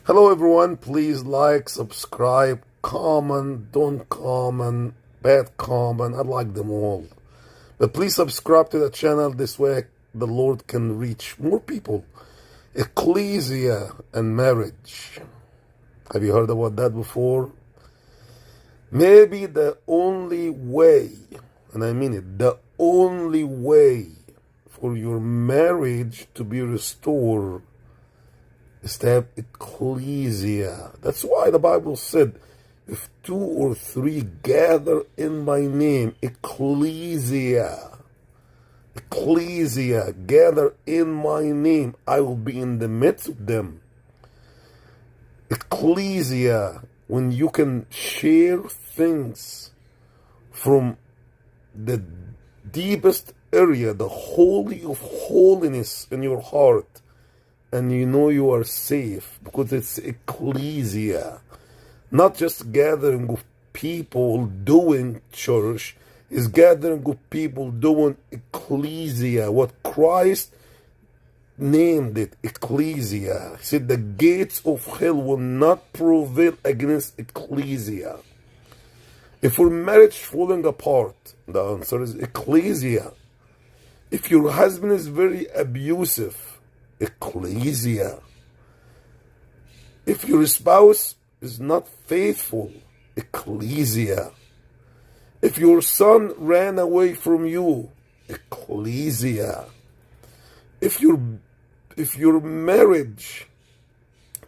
Hello everyone, please like, subscribe, comment, don't comment, bad comment, I like them all. But please subscribe to the channel, this way the Lord can reach more people. Ecclesia and marriage. Have you heard about that before? Maybe the only way, and I mean it, the only way for your marriage to be restored is to have ecclesia. That's why the Bible said, if 2 or 3 gather in my name, ecclesia, gather in my name, I will be in the midst of them. Ecclesia, when you can share things from the deepest area, the holy of holiness in your heart, and you know you are safe because it's ecclesia, not just gathering of people doing church, is gathering of people doing ecclesia, what Christ named it, ecclesia. He said the gates of hell will not prevail against ecclesia. If your marriage falling apart, the answer is ecclesia. If your husband is very abusive, ecclesia. If your spouse is not faithful, ecclesia. If your son ran away from you, ecclesia. If your marriage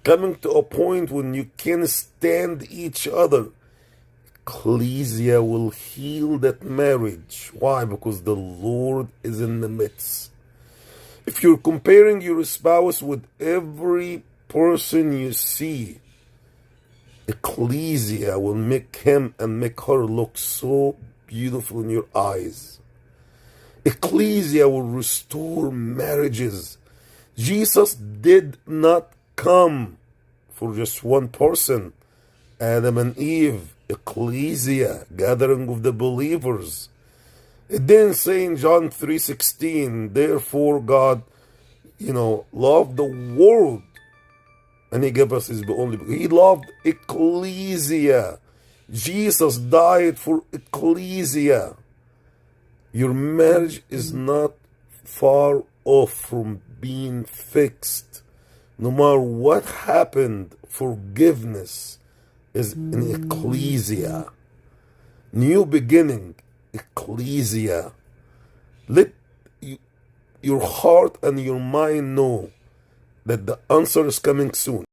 coming to a point when you can't stand each other, ecclesia will heal that marriage. Why? Because the Lord is in the midst. If you're comparing your spouse with every person you see, ecclesia will make him and make her look so beautiful in your eyes. Ecclesia will restore marriages. Jesus did not come for just one person, Adam and Eve. Ecclesia, gathering of the believers. It didn't say in John 3:16, therefore God, loved the world and he gave us his only. He loved ecclesia. Jesus died for ecclesia. Your marriage is not far off from being fixed. No matter what happened, forgiveness is in ecclesia. New beginning, ecclesia. Let your heart and your mind know that the answer is coming soon.